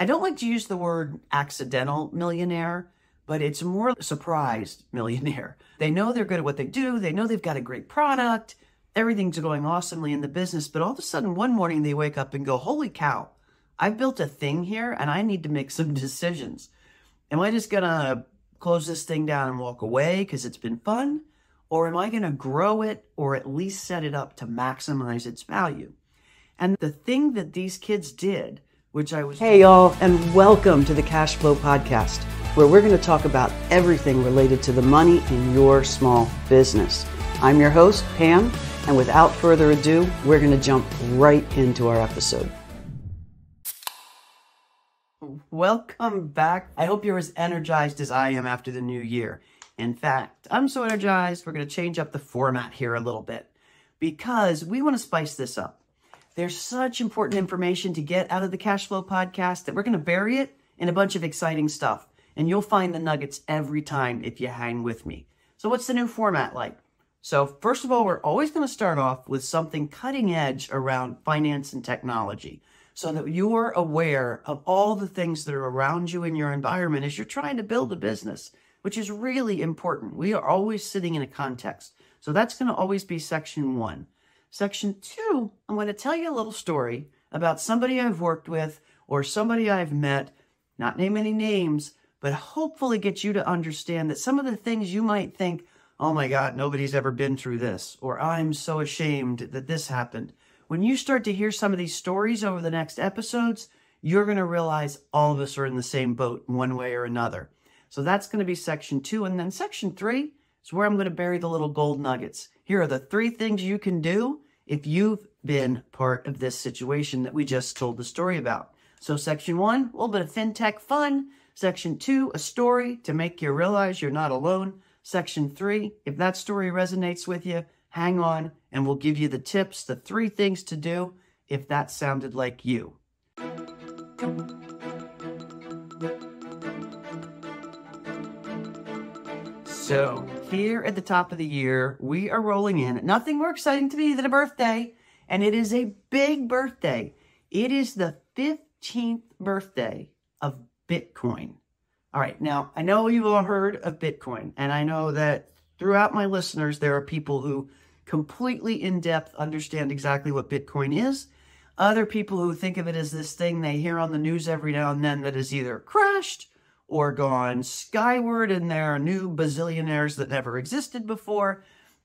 I don't like to use the word accidental millionaire, but it's more surprised millionaire. They know they're good at what they do. They know they've got a great product. Everything's going awesomely in the business. But all of a sudden, one morning they wake up and go, holy cow, I've built a thing here and I need to make some decisions. Am I just going to close this thing down and walk away because it's been fun? Or am I going to grow it or at least set it up to maximize its value? And the thing that these kids did, which I was... Hey y'all, and welcome to the Cash Flow Podcast, where we're going to talk about everything related to the money in your small business. I'm your host, Pam, and without further ado, we're going to jump right into our episode. Welcome back. I hope you're as energized as I am after the new year. In fact, I'm so energized, we're going to change up the format here a little bit because we want to spice this up. There's such important information to get out of the Cash Flow Podcast that we're going to bury it in a bunch of exciting stuff. And you'll find the nuggets every time if you hang with me. So what's the new format like? So first of all, we're always going to start off with something cutting edge around finance and technology so that you're aware of all the things that are around you in your environment as you're trying to build a business, which is really important. We are always sitting in a context. So that's going to always be section 1. Section 2, I'm going to tell you a little story about somebody I've worked with or somebody I've met, not name any names, but hopefully get you to understand that some of the things you might think, oh my God, nobody's ever been through this, or I'm so ashamed that this happened. When you start to hear some of these stories over the next episodes, you're going to realize all of us are in the same boat in one way or another. So that's going to be section 2. And then section 3 is where I'm going to bury the little gold nuggets. Here are the 3 things you can do if you've been part of this situation that we just told the story about. So section 1, a little bit of fintech fun. Section 2, a story to make you realize you're not alone. Section 3, if that story resonates with you, hang on and we'll give you the tips, the 3 things to do if that sounded like you. So here at the top of the year, we are rolling in. Nothing more exciting to me than a birthday, and it is a big birthday. It is the 15th birthday of Bitcoin. All right, now I know you've all heard of Bitcoin, and I know that throughout my listeners, there are people who completely in-depth understand exactly what Bitcoin is. Other people who think of it as this thing they hear on the news every now and then that has either crashed or gone skyward, and there are new bazillionaires that never existed before,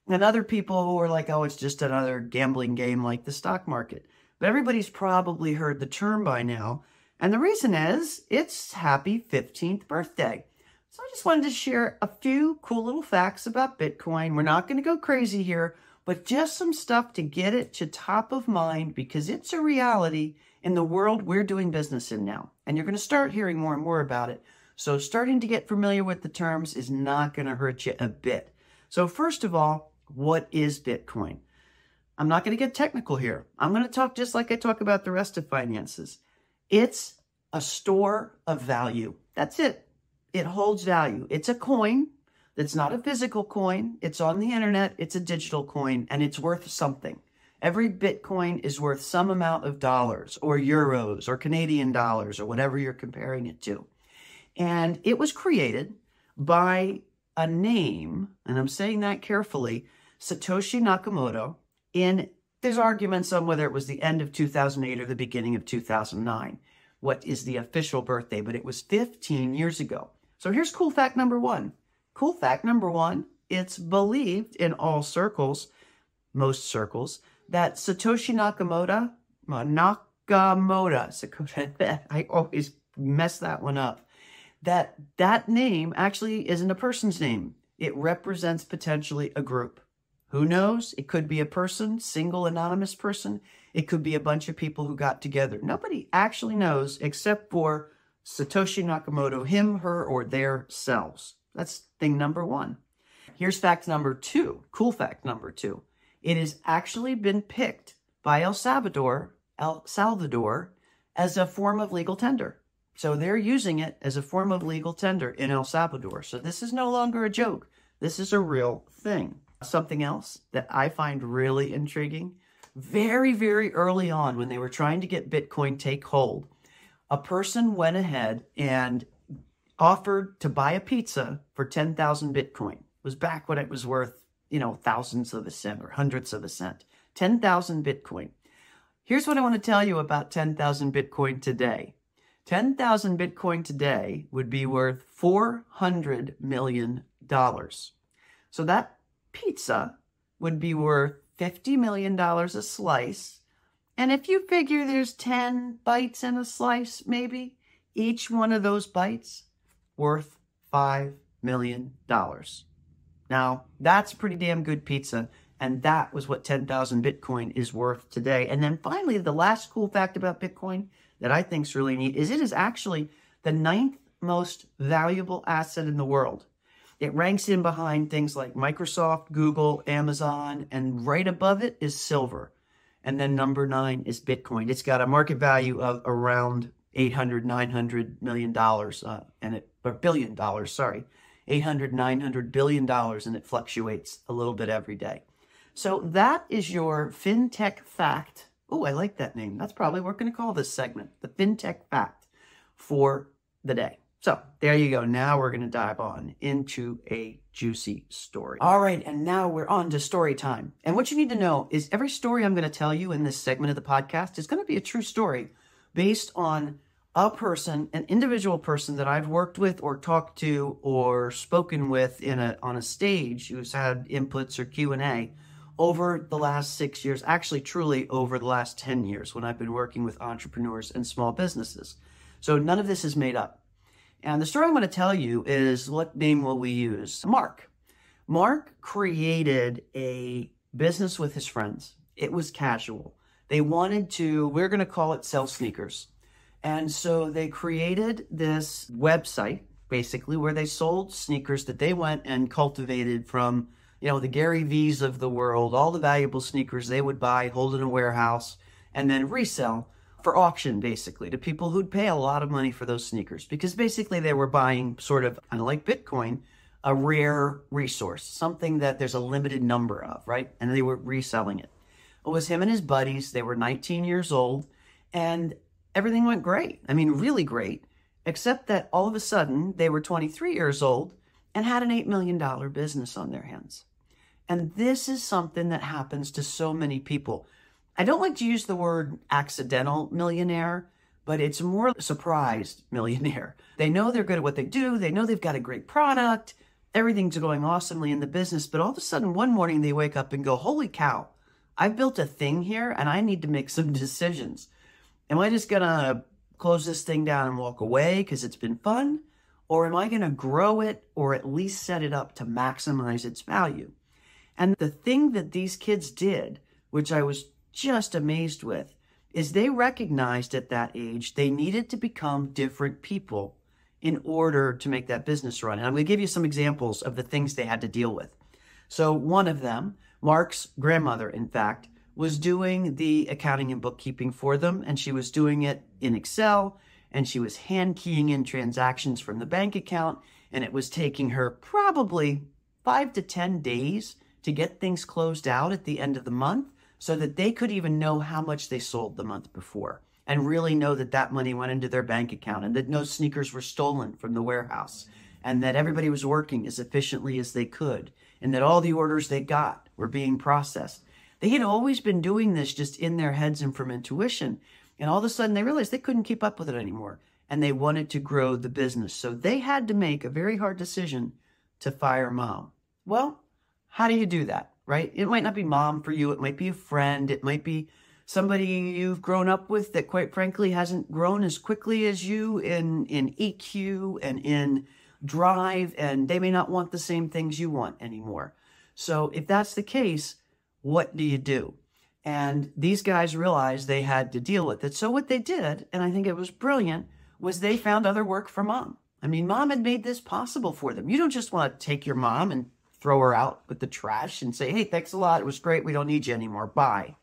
and other people who are like, oh, it's just another gambling game like the stock market. But everybody's probably heard the term by now, and the reason is it's happy 15th birthday. So I just wanted to share a few cool little facts about Bitcoin. We're not going to go crazy here, but just some stuff to get it to top of mind because it's a reality in the world we're doing business in now. And you're going to start hearing more and more about it. So starting to get familiar with the terms is not going to hurt you a bit. So first of all, what is Bitcoin? I'm not going to get technical here. I'm going to talk just like I talk about the rest of finances. It's a store of value. That's it. It holds value. It's a coin that's not a physical coin. It's on the internet. It's a digital coin, and it's worth something. Every Bitcoin is worth some amount of dollars or euros or Canadian dollars or whatever you're comparing it to. And it was created by a name, and I'm saying that carefully, Satoshi Nakamoto, there's arguments on whether it was the end of 2008 or the beginning of 2009, what is the official birthday, but it was 15 years ago. So here's cool fact number 1. Cool fact number 1, it's believed in all circles, most circles, that Satoshi Nakamoto, I always mess that one up, that name actually isn't a person's name. It represents potentially a group. Who knows? It could be a person, single anonymous person. It could be a bunch of people who got together. Nobody actually knows except for Satoshi Nakamoto, him, her, or their selves. That's thing number 1. Here's fact number 2. Cool fact number 2. It has actually been picked by El Salvador as a form of legal tender. So they're using it as a form of legal tender in El Salvador. So this is no longer a joke. This is a real thing. Something else that I find really intriguing, very, very early on when they were trying to get Bitcoin take hold, a person went ahead and offered to buy a pizza for 10,000 Bitcoin. It was back when it was worth, thousands of a cent or hundreds of a cent. 10,000 Bitcoin. Here's what I want to tell you about 10,000 Bitcoin today. 10,000 Bitcoin today would be worth $400 million. So that pizza would be worth $50 million a slice. And if you figure there's 10 bites in a slice, maybe, each one of those bites worth $5 million. Now, that's pretty damn good pizza. And that was what 10,000 Bitcoin is worth today. And then finally, the last cool fact about Bitcoin that I think is really neat is it is actually the 9th most valuable asset in the world. It ranks in behind things like Microsoft, Google, Amazon, and right above it is silver. And then number 9 is Bitcoin. It's got a market value of around $800–900 million, or billion dollars, sorry. $800–900 billion, and it fluctuates a little bit every day. So that is your FinTech Fact. Oh, I like that name. That's probably what we're going to call this segment, the FinTech Fact for the day. So there you go. Now we're going to dive on into a juicy story. All right, and now we're on to story time. And what you need to know is every story I'm going to tell you in this segment of the podcast is going to be a true story based on a person, an individual person that I've worked with or talked to or spoken with on a stage who's had inputs or Q&A over the last 6 years, actually truly over the last 10 years when I've been working with entrepreneurs and small businesses. So none of this is made up. And the story I'm going to tell you is, what name will we use? Mark. Mark created a business with his friends. It was casual. They wanted to, we're going to call it sell sneakers. And so they created this website, basically, where they sold sneakers that they went and cultivated from, the Gary V's of the world, all the valuable sneakers they would buy, hold in a warehouse, and then resell for auction, basically, to people who'd pay a lot of money for those sneakers. Because basically they were buying, sort of, kind of like Bitcoin, a rare resource, something that there's a limited number of, right? And they were reselling it. It was him and his buddies. They were 19 years old, and everything went great. I mean, really great, except that all of a sudden they were 23 years old and had an $8 million business on their hands. And this is something that happens to so many people. I don't like to use the word accidental millionaire, but it's more surprised millionaire. They know they're good at what they do. They know they've got a great product. Everything's going awesomely in the business. But all of a sudden, one morning they wake up and go, holy cow, I've built a thing here and I need to make some decisions. Am I just going to close this thing down and walk away because it's been fun? Or am I going to grow it or at least set it up to maximize its value? And the thing that these kids did, which I was just amazed with, is they recognized at that age they needed to become different people in order to make that business run. And I'm going to give you some examples of the things they had to deal with. So one of them, Mark's grandmother, in fact, was doing the accounting and bookkeeping for them, and she was doing it in Excel, and she was hand keying in transactions from the bank account, and it was taking her probably 5 to 10 days to get things closed out at the end of the month so that they could even know how much they sold the month before and really know that that money went into their bank account and that no sneakers were stolen from the warehouse and that everybody was working as efficiently as they could and that all the orders they got were being processed. They had always been doing this just in their heads and from intuition. And all of a sudden they realized they couldn't keep up with it anymore and they wanted to grow the business. So they had to make a very hard decision to fire mom. Well, how do you do that, right? It might not be mom for you. It might be a friend. It might be somebody you've grown up with that, quite frankly, hasn't grown as quickly as you in EQ and in drive, and they may not want the same things you want anymore. So if that's the case, what do you do? And these guys realized they had to deal with it. So what they did, and I think it was brilliant, was they found other work for mom. I mean, mom had made this possible for them. You don't just want to take your mom and throw her out with the trash and say, hey, thanks a lot. It was great. We don't need you anymore. Bye.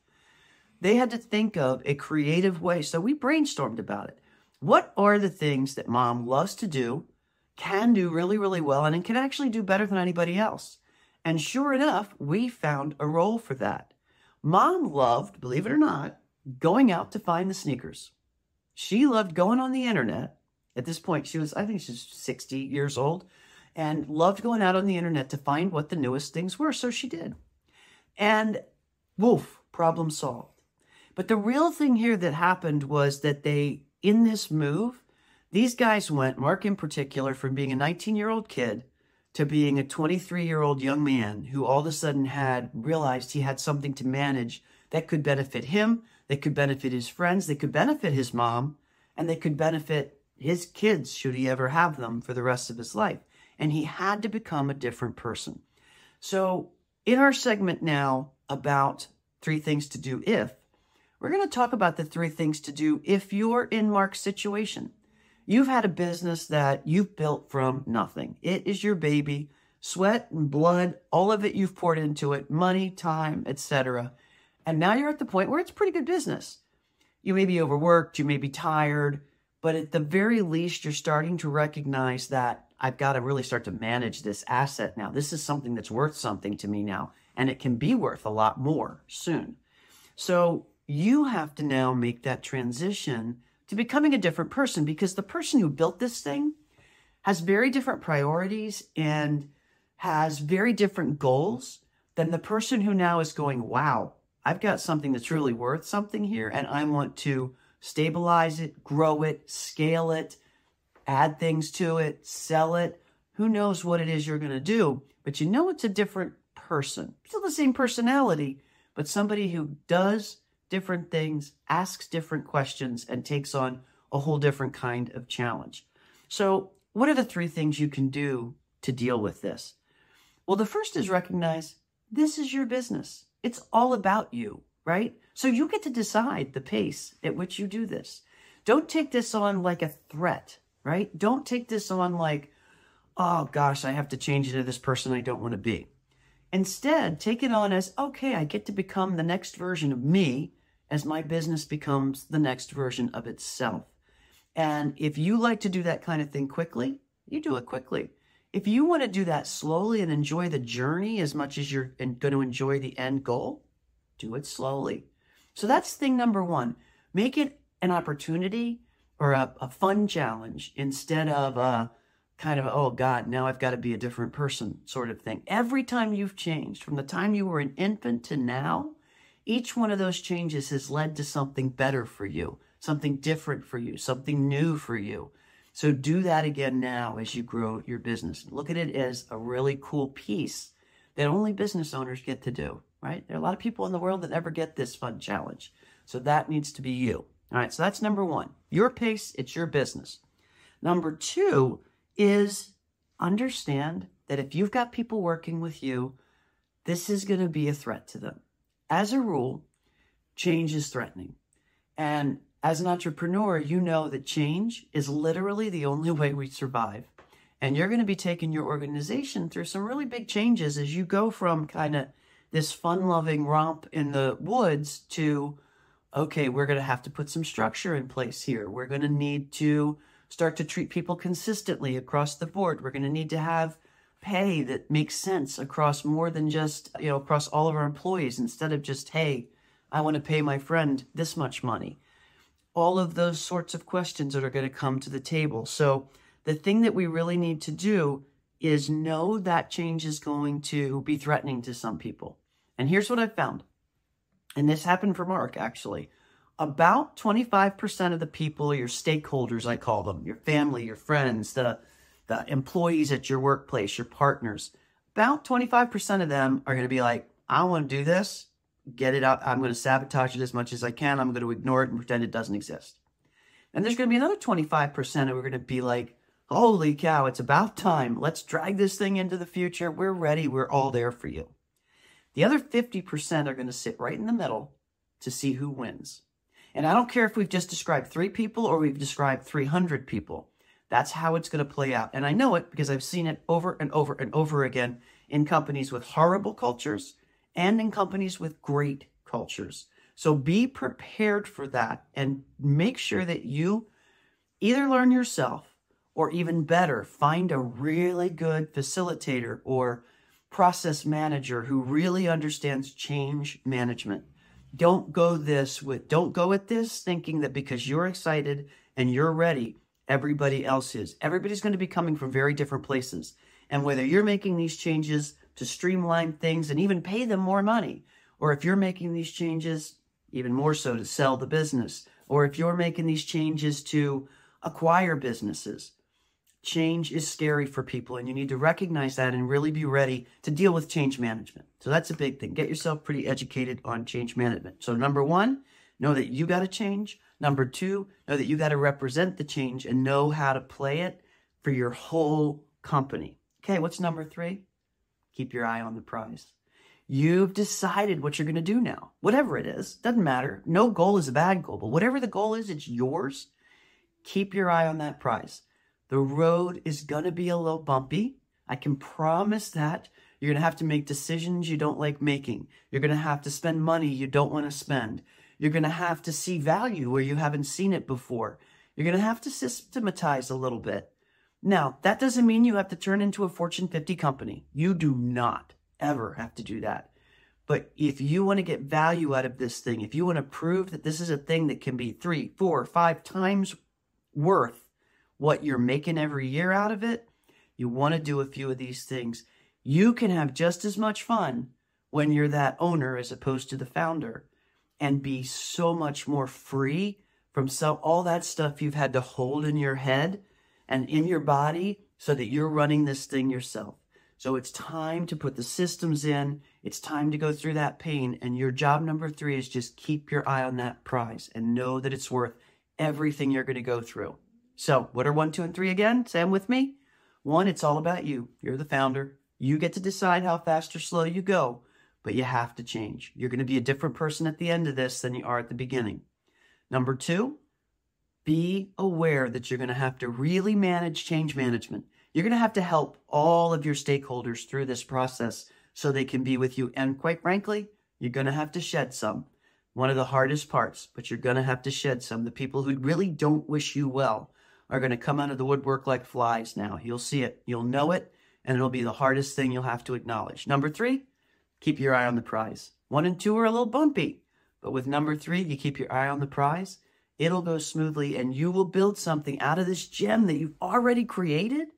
They had to think of a creative way. So we brainstormed about it. What are the things that mom loves to do, can do really, really well, and can actually do better than anybody else? And sure enough, we found a role for that. Mom loved, believe it or not, going out to find the sneakers. She loved going on the internet. At this point, I think she was 60 years old, and loved going out on the internet to find what the newest things were. So she did. And woof, problem solved. But the real thing here that happened was that in this move, these guys went, Mark in particular, from being a 19-year-old kid to being a 23-year-old young man who all of a sudden realized he had something to manage that could benefit him, that could benefit his friends, that could benefit his mom, and that could benefit his kids, should he ever have them, for the rest of his life. And he had to become a different person. So in our segment now about 3 things to do if, we're going to talk about the 3 things to do if you're in Mark's situation. You've had a business that you've built from nothing. It is your baby, sweat and blood, all of it you've poured into it, money, time, etc. And now you're at the point where it's a pretty good business. You may be overworked, you may be tired, but at the very least, you're starting to recognize that I've got to really start to manage this asset now. This is something that's worth something to me now, and it can be worth a lot more soon. So you have to now make that transition to becoming a different person, because the person who built this thing has very different priorities and has very different goals than the person who now is going, wow, I've got something that's really worth something here, and I want to stabilize it, grow it, scale it, add things to it, sell it. Who knows what it is you're going to do, but you know it's a different person. Still the same personality, but somebody who does different things, asks different questions, and takes on a whole different kind of challenge. So what are the 3 things you can do to deal with this? Well, the first is recognize this is your business. It's all about you, right? So you get to decide the pace at which you do this. Don't take this on like a threat, right? Don't take this on like, oh gosh, I have to change into this person I don't want to be. Instead, take it on as, okay, I get to become the next version of me as my business becomes the next version of itself. And if you like to do that kind of thing quickly, you do it quickly. If you want to do that slowly and enjoy the journey as much as you're going to enjoy the end goal, do it slowly. So that's thing number 1. Make it an opportunity or a fun challenge instead of a kind of, oh God, now I've got to be a different person sort of thing. Every time you've changed, from the time you were an infant to now, each one of those changes has led to something better for you, something different for you, something new for you. So do that again now as you grow your business. Look at it as a really cool piece that only business owners get to do, right? There are a lot of people in the world that never get this fun challenge. So that needs to be you. All right, so that's number 1. Your pace, it's your business. Number 2 is understand that if you've got people working with you, this is going to be a threat to them. As a rule, change is threatening. And as an entrepreneur, you know that change is literally the only way we survive. And you're going to be taking your organization through some really big changes as you go from kind of this fun-loving romp in the woods to, okay, we're going to have to put some structure in place here. We're going to need to start to treat people consistently across the board. We're going to need to have pay that makes sense across more than just, across all of our employees, instead of just, hey, I want to pay my friend this much money. All of those sorts of questions that are going to come to the table. So the thing that we really need to do is know that change is going to be threatening to some people. And here's what I've found. And this happened for Mark, actually. About 25% of the people, your stakeholders, I call them, your family, your friends, the employees at your workplace, your partners, about 25% of them are going to be like, I want to do this, get it out. I'm going to sabotage it as much as I can. I'm going to ignore it and pretend it doesn't exist. And there's going to be another 25% who are going to be like, holy cow, it's about time. Let's drag this thing into the future. We're ready. We're all there for you. The other 50% are going to sit right in the middle to see who wins. And I don't care if we've just described 3 people or we've described 300 people. That's how it's going to play out. And I know it because I've seen it over and over and over again in companies with horrible cultures and in companies with great cultures. So be prepared for that and make sure that you either learn yourself or even better, find a really good facilitator or process manager who really understands change management. Don't go at this thinking that because you're excited and you're ready, everybody else is. Everybody's going to be coming from very different places. And whether you're making these changes to streamline things and even pay them more money, or if you're making these changes even more so to sell the business, or if you're making these changes to acquire businesses, change is scary for people, and you need to recognize that and really be ready to deal with change management. So that's a big thing. Get yourself pretty educated on change management. So number one, know that you got to change. Number two, know that you got to represent the change and know how to play it for your whole company. Okay, what's number three? Keep your eye on the prize. You've decided what you're going to do now. Whatever it is, doesn't matter. No goal is a bad goal, but whatever the goal is, it's yours. Keep your eye on that prize. The road is going to be a little bumpy. I can promise that. You're going to have to make decisions you don't like making. You're going to have to spend money you don't want to spend. You're going to have to see value where you haven't seen it before. You're going to have to systematize a little bit. Now, that doesn't mean you have to turn into a Fortune 50 company. You do not ever have to do that. But if you want to get value out of this thing, if you want to prove that this is a thing that can be 3, 4, 5 times worth what you're making every year out of it, you want to do a few of these things. You can have just as much fun when you're that owner as opposed to the founder, and be so much more free from all that stuff you've had to hold in your head and in your body so that you're running this thing yourself. So it's time to put the systems in. It's time to go through that pain. And your job number 3 is just keep your eye on that prize and know that it's worth everything you're going to go through. So what are 1, 2, and 3 again? Say them with me. 1, it's all about you. You're the founder. You get to decide how fast or slow you go, but you have to change. You're going to be a different person at the end of this than you are at the beginning. Number 2, be aware that you're going to have to really manage change management. You're going to have to help all of your stakeholders through this process so they can be with you. And quite frankly, you're going to have to shed some. One of the hardest parts, but you're going to have to shed some. The people who really don't wish you well are going to come out of the woodwork like flies now. You'll see it. You'll know it. And it'll be the hardest thing you'll have to acknowledge. Number 3, keep your eye on the prize. 1 and 2 are a little bumpy. But with number 3, you keep your eye on the prize. It'll go smoothly, and you will build something out of this gem that you've already created.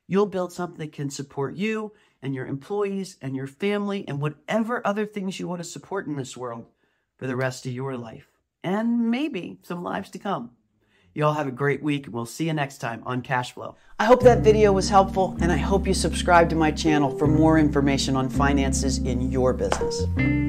You'll build something that can support you and your employees and your family and whatever other things you want to support in this world for the rest of your life. And maybe some lives to come. You all have a great week, and we'll see you next time on Cash Flow. I hope that video was helpful, and I hope you subscribe to my channel for more information on finances in your business.